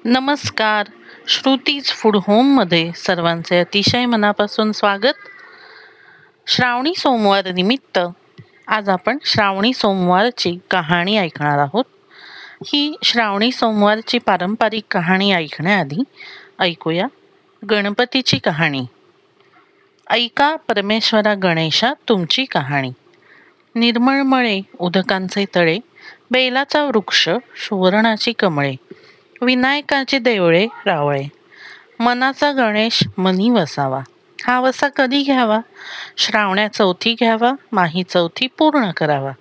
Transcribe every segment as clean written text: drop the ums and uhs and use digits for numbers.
नमस्कार. श्रुतीज फूड होममध्ये सर्वांचे अतिशय मनापासून स्वागत. श्रावणी सोमवार निमित्त आज आपण श्रावणी सोमवारची कहाणी ऐकणार आहोत. ही श्रावणी सोमवारची पारंपरिक कहाणी ऐकण्याआधी ऐकूया गणपतीची कहाणी. ऐका परमेश्वरा गणेशा तुमची कहाणी. निर्मळमळे उदकांचे तळे, बेलाचा वृक्ष, सुवर्णाची कमळे, विनायकाचे देवळे रावळे, मनाचा गणेश मनी वसावा. हा वसा कधी घ्यावा? श्रावण्या चौथी घ्यावा, माही चौथी पूर्ण करावा.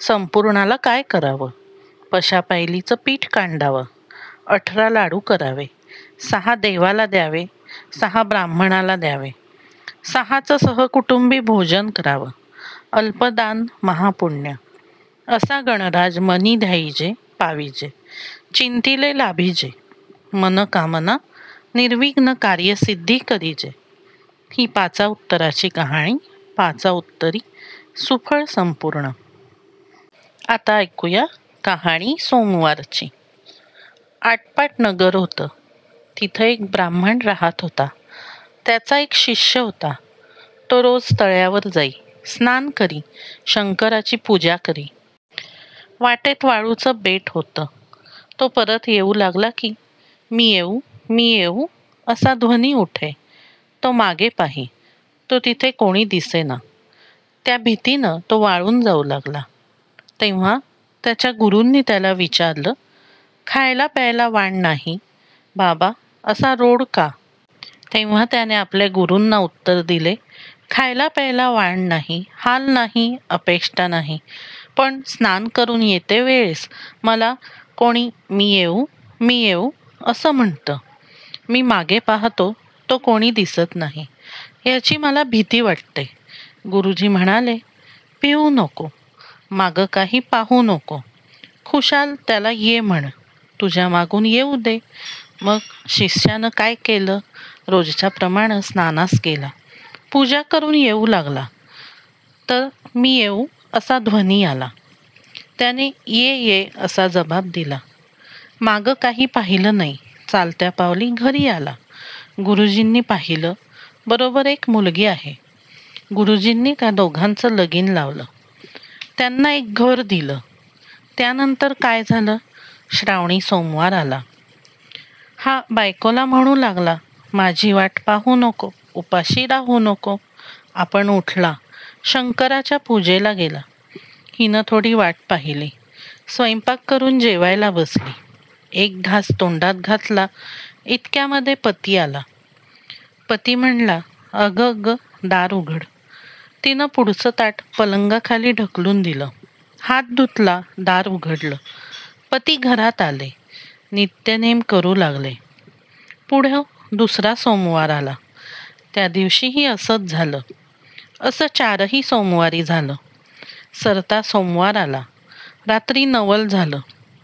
संपूर्णाला काय करावं? पशा पायलीचं पीठ कांडावं, 18 लाडू करावे, 6 देवाला द्यावे, 6 ब्राह्मणाला द्यावे, 6चं सहकुटुंबी भोजन करावं. अल्पदान महापुण्य, असा गणराज मनी ध्याईजे पाविजे, चिंतिले लाभिजे, मन कामना निर्विघ्न कार्यसिद्धी करीजे. ही 5 उत्तराची कहाणी, 5 उत्तरी सुफळ संपूर्ण. आता ऐकूया कहाणी सोमवारची. आटपाट नगर होतं. तिथं एक ब्राह्मण राहत होता. त्याचा एक शिष्य होता. तो रोज तळ्यावर जाई, स्नान करी, शंकराची पूजा करी. वाटेत वाळूचं बेट होतं. तो परत येऊ लागला की मी येऊ मी येऊ असा ध्वनी उठे. तो मागे पाही, तो तिथे कोणी दिसेना. त्या भीतीनं तो वाळून जाऊ लागला. तेव्हा त्याच्या गुरूंनी त्याला विचारलं, खायला प्यायला वाण नाही बाबा, असा रोड का? तेव्हा त्याने आपल्या गुरूंना उत्तर दिले, खायला प्यायला वाण नाही, हाल नाही, अपेष्टा नाही, पण स्नान करून येते वेळेस मला कोणी मी येऊ असं म्हणतं. मी मागे पाहतो, तो कोणी दिसत नाही. याची मला भीती वाटते. गुरुजी म्हणाले, पिऊ नको, मागं काही पाहू नको, खुशाल त्याला ये म्हण, तुझ्या मागून येऊ दे. मग शिष्यानं काय केलं? रोजच्याप्रमाणे स्नानास केला, पूजा करून येऊ लागला. तर मी येऊ असा ध्वनी आला. त्याने ये ये असा जबाब दिला. मागं काही पाहिलं नाही, चालत्या पावली घरी आला. गुरुजींनी पाहिलं, बरोबर एक मुलगी आहे. गुरुजींनी त्या दोघांचं लगीन लावलं. त्यांना एक घर दिलं. त्यानंतर काय झालं? श्रावणी सोमवार आला. हा बायकोला म्हणू लागला, माझी वाट पाहू नको, उपाशी राहू नको. आपण उठला, शंकराच्या पूजेला गेला. हिनं थोडी वाट पाहिली, स्वयंपाक करून जेवायला बसली. एक घास तोंडात घातला, इतक्यामध्ये पती आला. पती म्हणला, अगं अगं दार उघड. तिनं पुढचं ताट पलंगाखाली ढकलून दिलं, हात धुतला, दार उघडलं. पती घरात आले, नित्यनेम करू लागले. पुढं दुसरा सोमवार आला. त्या दिवशीही असंच झालं. असं 4ही सोमवारी झालं. सरता सोमवार आला. रात्री नवल झालं.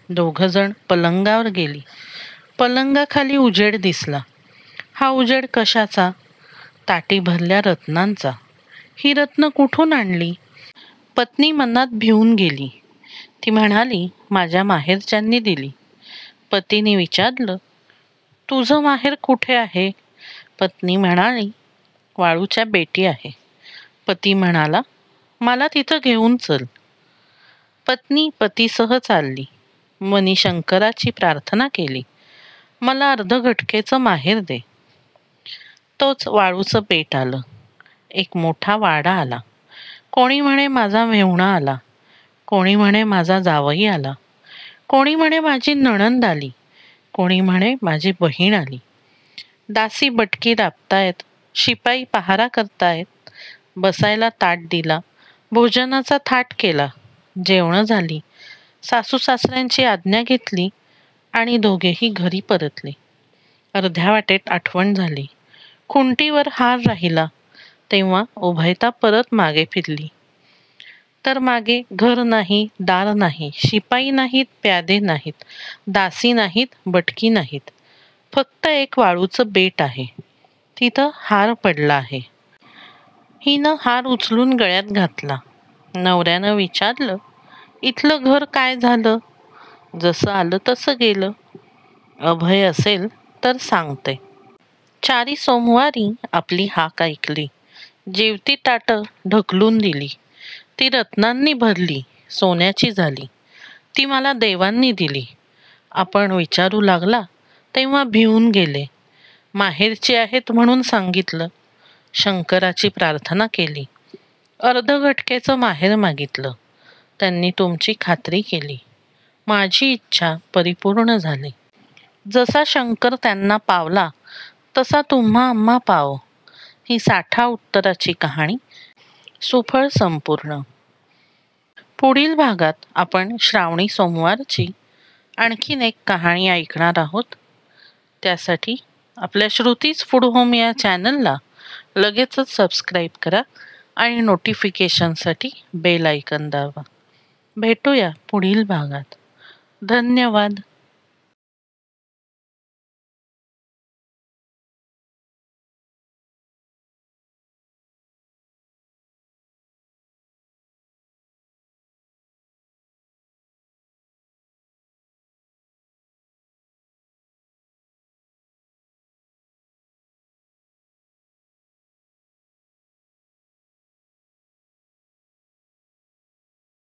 2 जण पलंगावर गेली. पलंगाखाली उजेड दिसला. हा उजेड कशाचा? ताटी भरल्या रत्नांचा. ही रत्न कुठून आणली? पत्नी मनात भिवून गेली. ती म्हणाली, माझ्या माहेरच्यांनी दिली. पतीने विचारलं, तुझं माहेर कुठे आहे? पत्नी म्हणाली, वाळूच्या बेटी आहे. पती म्हणाला, मला तिथं घेऊन चल. पत्नी पतीसह चालली. मनी शंकराची प्रार्थना केली, मला अर्धघटकेचं माहेर दे. तोच वाळूचं पेट आलं. एक मोठा वाडा आला. कोणी म्हणे माझा मेहुणा आला, कोणी म्हणे माझा जावई आला, कोणी म्हणे माझी नणंद आली, कोणी म्हणे माझी बहीण आली. दासी बटकी दाबतायत, शिपाई पहारा करतायत. बसायला ताट दिला, भोजनाचा थाट केला, जेवणं झाली. सासू सासऱ्यांची आज्ञा घेतली आणि दोघेही घरी परतले. अर्ध्या वाटेत आठवण झाली. खुंटीवर हार राहिला. तेव्हा उभयता परत मागे फिरली. तर मागे घर नाही, दार नाही, शिपाई नाहीत, प्यादे नाहीत, दासी नाहीत, बटकी नाहीत. फक्त एक वाळूचं बेट आहे. तिथं हार पडला आहे. हिनं हार उचलून गळ्यात घातला. नवऱ्यानं विचारलं, इथलं घर काय झालं? जसं आलं तसं गेलं. अभय असेल तर सांगते. चारी सोमवारी आपली हाक ऐकली, जेवती ताट ढकलून दिली. ती रत्नांनी भरली, सोन्याची झाली. ती मला देवांनी दिली. आपण विचारू लागला तेव्हा भिवून गेले. माहेरची आहेत म्हणून सांगितलं. शंकराची प्रार्थना केली. अर्धघटकेचं माहेर मागितलं. त्यांनी तुमची खात्री केली. माझी इच्छा परिपूर्ण झाली. जसा शंकर त्यांना पावला तसा तुम्हा आम्हा पाव. ही साठा उत्तराची कहाणी सुफळ संपूर्ण. पुढील भागात आपण श्रावणी सोमवारची आणखीन एक कहाणी ऐकणार आहोत. त्यासाठी आपल्या श्रुतीज फूड होम या चॅनलला लगेचच सबस्क्राईब करा आणि नोटिफिकेशनसाठी बेल आयकन दाबा. भेटूया पुढील भागात. धन्यवाद.